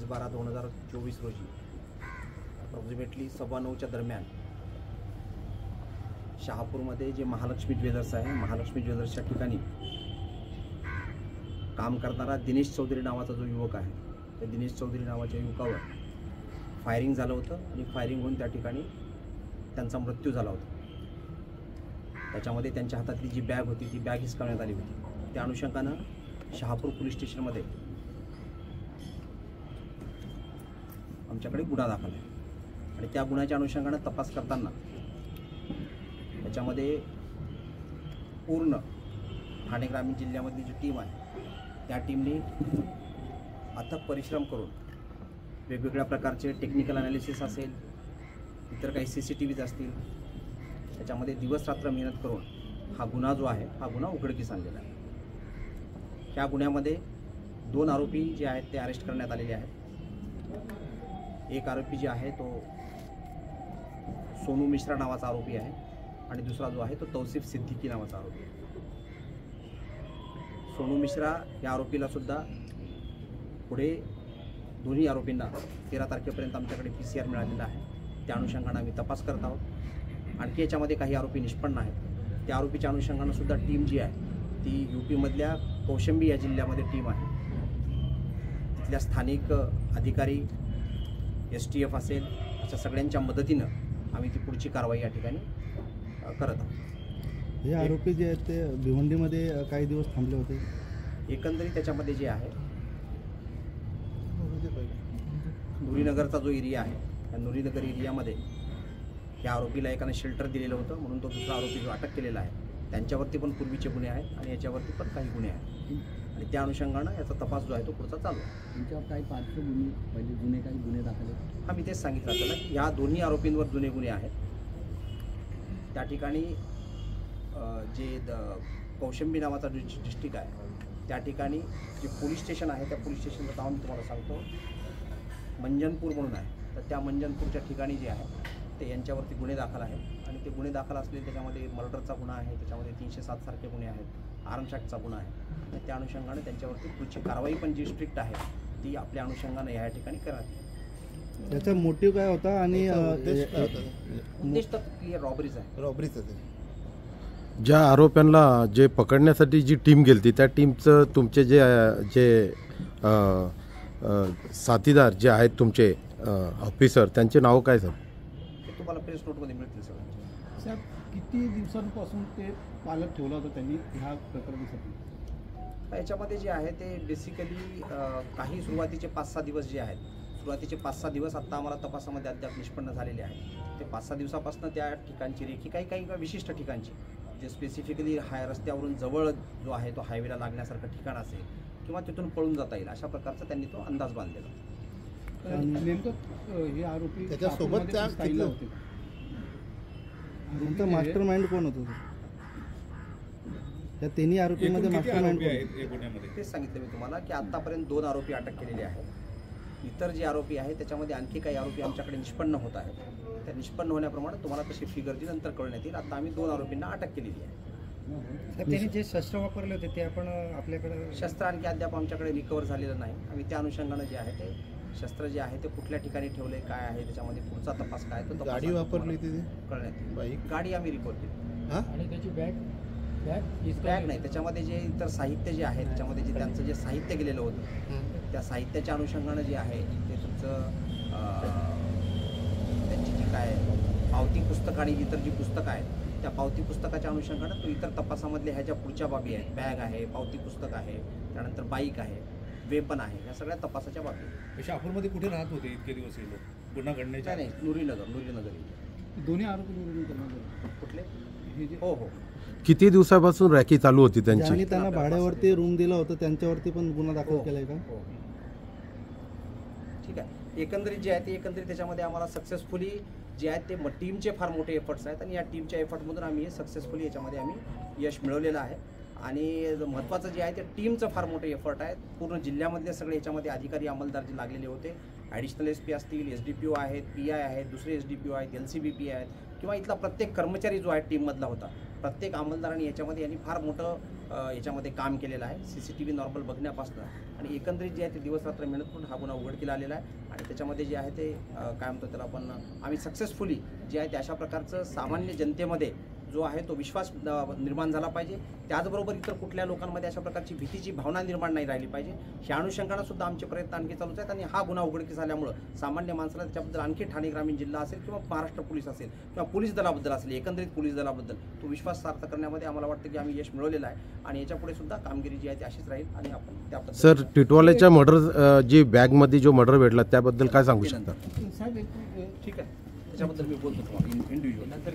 5/12/2024 रोजी अप्रॉक्सिमेटली 9:15च्या दरम्यान शहापूरमध्ये जे महालक्ष्मी ज्वेलर्स आहे, महालक्ष्मी ज्वेलर्सच्या ठिकाणी काम करणारा दिनेश चौधरी नावाचा जो युवक आहे, त्या दिनेश चौधरी नावाच्या युवकावर फायरिंग झालं होतं आणि फायरिंग होऊन त्या ठिकाणी त्यांचा मृत्यू झाला होता. त्याच्यामध्ये त्यांच्या हातातली जी बॅग होती ती बॅग हिसकावण्यात आली होती. त्या अनुषंगानं शहापूर पोलीस स्टेशनमध्ये आमच्याकडे गुन्हा दाखल आहे आणि त्या गुन्ह्याच्या अनुषंगानं तपास करताना त्याच्यामध्ये पूर्ण ठाणे ग्रामीण जिल्ह्यामधली जी टीम आहे त्या टीमने अथक परिश्रम करून वेगवेगळ्या प्रकारचे टेक्निकल ॲनालिसिस असेल, इतर काही CCTVज असतील, त्याच्यामध्ये दिवस रात्र मेहनत करून हा गुन्हा जो आहे हा गुन्हा उघडकीस आणलेला आहे. ह्या गुन्ह्यामध्ये 2 आरोपी जे आहेत ते अरेस्ट करण्यात आलेले आहेत. एक आरोपी जे आहे तो सोनू मिश्रा नावाचा आरोपी आहे आणि दुसरा जो आहे तो तौसिफ सिद्दीकी नावाचा आरोपी आहे. सोनू मिश्रा या आरोपीला सुद्धा पुढे दोन्ही आरोपींना 13 तारखेपर्यंत आमच्याकडे PCR मिळालेला आहे. त्या अनुषंगानं आम्ही तपास करत आहोत. आणखी याच्यामध्ये काही आरोपी निष्पन्न आहेत. त्या आरोपीच्या अनुषंगानं सुद्धा टीम जी आहे ती UP-मधल्या कौशंबी या जिल्ह्यामध्ये टीम आहे. तिथल्या स्थानिक अधिकारी, STF असेल, अशा सगळ्यांच्या मदतीनं आम्ही ती पुढची कारवाई या ठिकाणी करत आहोत. हे आरोपी जे आहेत ते भिवंडीमध्ये काही दिवस थांबले होते. एकंदरीत त्याच्यामध्ये जे आहे नुरीनगरचा जो एरिया आहे त्या नुरीनगर एरियामध्ये या आरोपीला एकाने शेल्टर दिलेलं होतं म्हणून तो दुसरा आरोपी जो अटक केलेला आहे त्यांच्यावरती पण पूर्वीचे गुन्हे आहेत आणि याच्यावरती पण काही गुन्हे आहेत आणि त्या अनुषंगानं याचा तपास जो आहे तो पुढचा चालू आहे. तुमच्यावर काही पार्श्वभूमी पहिले जुने काही गुन्हे दाखल आहेत? मी तेच सांगितलं होतं ना की ह्या दोन्ही आरोपींवर जुने गुन्हे आहेत. त्या ठिकाणी जे कौशंबी नावाचा डिस्ट्रिक्ट आहे त्या ठिकाणी जे पोलीस स्टेशन आहे त्या पोलीस स्टेशनचं नाव मी तुम्हाला सांगतो, मंजनपूर म्हणून आहे. तर त्या मंजनपूरच्या ठिकाणी जे आहे ते यांच्यावरती गुन्हे दाखल आहेत आणि ते गुन्हे दाखल असलेले त्याच्यामध्ये मर्डरचा गुन्हा आहे, त्याच्यामध्ये 307 सारखे गुन्हे आहेत, आर्म्स ॲक्टचा गुन्हा आहे आणि त्या अनुषंगाने त्यांच्यावरती पुढची कारवाई पण जी स्ट्रिक्ट आहे ती आपल्या अनुषंगाने या ठिकाणी करण्यात. त्याचा मोटिव्ह काय होता आणि उद्देश तर क्लिअर रॉबरीच आहे. ज्या आरोप्यांना जे पकडण्यासाठी जी टीम गेली त्या टीमचं तुमचे जे साथीदार जे आहेत तुमचे ऑफिसर त्यांचे नाव काय सर? तुम्हाला प्रेस नोटमध्ये मिळतील सगळं. साहेब, किती दिवसांपासून ते पालक ठेवला होता त्यांनी ह्या प्रकरणासाठी? याच्यामध्ये जे आहे ते बेसिकली काही सुरुवातीचे 5-6 दिवस जे आहेत, सुरुवातीचे 5-6 दिवस आत्ता आम्हाला तपासामध्ये अद्याप निष्पन्न झालेले आहेत. ते 5-6 दिवसापासून त्या ठिकाणची रेखी काही विशिष्ट ठिकाणची जे स्पेसिफिकली रस्त्यावरून जवळ जो आहे तो हायवेला लागण्यासारखं ठिकाण असेल किंवा तिथून पळून जाता येईल अशा प्रकारचा त्यांनी तो अंदाज बांधलेला. नेमकं हे आरोपी त्याच्यासोबत मास्टर माइंड कोण होतं? त्या तिन्ही आरोपीमध्ये मास्टर माइंड तेच सांगितलं मी तुम्हाला की आत्तापर्यंत 2 आरोपी अटक केलेले आहेत. इतर जे आरोपी आहेत त्याच्यामध्ये आणखी काही आरोपी आमच्याकडे निष्पन्न होत आहेत. त्या निष्पन्न होण्याप्रमाणे तुम्हाला तशी फिगर जी नंतर कळण्यात येईल. आता आम्ही 2 आरोपींना अटक केलेली आहे. त्यांनी जे शस्त्र वापरले होते ते आपण आपल्याकडे शस्त्र आणखी अद्याप आमच्याकडे रिकवर झालेलं नाही. आम्ही त्या अनुषंगानं जे आहे ते शस्त्र जे आहे ते कुठल्या ठिकाणी ठेवले, काय आहे त्याच्यामध्ये पुढचा तपास काय तो गाडी वापरली होती कळण्यात येईल. गाडी आम्ही रिकवर केली आणि त्याची बॅग नाही, त्याच्यामध्ये जे इतर साहित्य जे आहे त्याच्यामध्ये जे त्यांचं जे साहित्य गेलेलं होतं त्या साहित्याच्या अनुषंगानं जे आहे ते तुमचं त्यांची जी काय पावती पुस्तक आणि इतर जी पुस्तकं आहेत त्या पावती पुस्तकाच्या अनुषंगानं तो इतर तपासामधल्या ह्या ज्या पुढच्या बाबी आहेत, बॅग आहे, पावती पुस्तक आहे, त्यानंतर बाईक आहे, वेपन आहे, या सगळ्या तपासाच्या बाबी. शहापूरमध्ये कुठे राहत होते इतके दिवस हे लोक गुन्हा घडण्याच्या? नाही, नुरीनगर. दोन्ही आरोपी कुठले? हो. किती दिवसापासून रॅकी चालू होती त्यांची? आणि त्यांना भाड्यावरती रूम दिला होता त्यांच्यावरती पण गुन्हा दाखल केलाय का? हो. ठीक आहे. एकंदरीत जे आहे ते त्याच्यामध्ये आम्हाला सक्सेसफुली जे आहेत ते टीमचे फार मोठे एफर्ट्स आहेत आणि या टीमच्या एफर्टमधून आम्ही हे सक्सेसफुली याच्यामध्ये आम्ही यश मिळवलेलं आहे. आणि महत्त्वाचं जे आहे ते टीमचं फार मोठं एफर्ट आहे. पूर्ण जिल्ह्यामधले सगळे याच्यामध्ये अधिकारी अंमलदार जे लागलेले होते ॲडिशनल SP असतील, SDPO आहेत, PI आहेत, दुसरे SDPO आहेत, LCBP आहेत किंवा इथला प्रत्येक कर्मचारी जो आहे टीममधला होता, प्रत्येक अंमलदारांनी याच्यामध्ये यांनी फार मोठं याच्यामध्ये काम केलेलं आहे. CCTV नॉर्मल बघण्यापासून आणि एकंदरीत जे आहे ते दिवसरात्र मेहनत करून हा गुन्हा उघडकीला आलेला आहे आणि त्याच्यामध्ये जे आहे ते काय म्हणतो त्याला आपण आम्ही सक्सेसफुली जे आहे ते अशा प्रकारचं सामान्य जनतेमध्ये जो आहे तो विश्वास निर्माण झाला पाहिजे. त्याचबरोबर इतर कुठल्या लोकांमध्ये अशा प्रकारची भीतीची भावना निर्माण नाही राहिली पाहिजे. ह्या अनुषंगानं सुद्धा आमचे प्रयत्न आणखी चालूच आहेत आणि हा गुन्हा उघडकीस झाल्यामुळं सामान्य माणसाला त्याच्याबद्दल आणखी ठाणे ग्रामीण जिल्हा असेल किंवा महाराष्ट्र पोलीस असेल किंवा पोलीस दलाबद्दल असेल, एकंदरीत पोलीस दलाबद्दल तो विश्वास सार्थ करण्यामध्ये आम्हाला वाटतं की आम्ही यश मिळवलेलं आहे आणि याच्यापुढे सुद्धा कामगिरी जी आहे ती अशीच राहील आणि आपण त्या पद्धतीने सर, टिटवाल्याच्या मर्डर जी बॅगमध्ये जो मर्डर भेटला त्याबद्दल काय सांगू शकता? साहेब ठीक आहे, त्याच्याबद्दल मी बोलतो तुम्हाला इंडिव्हिज्युअल.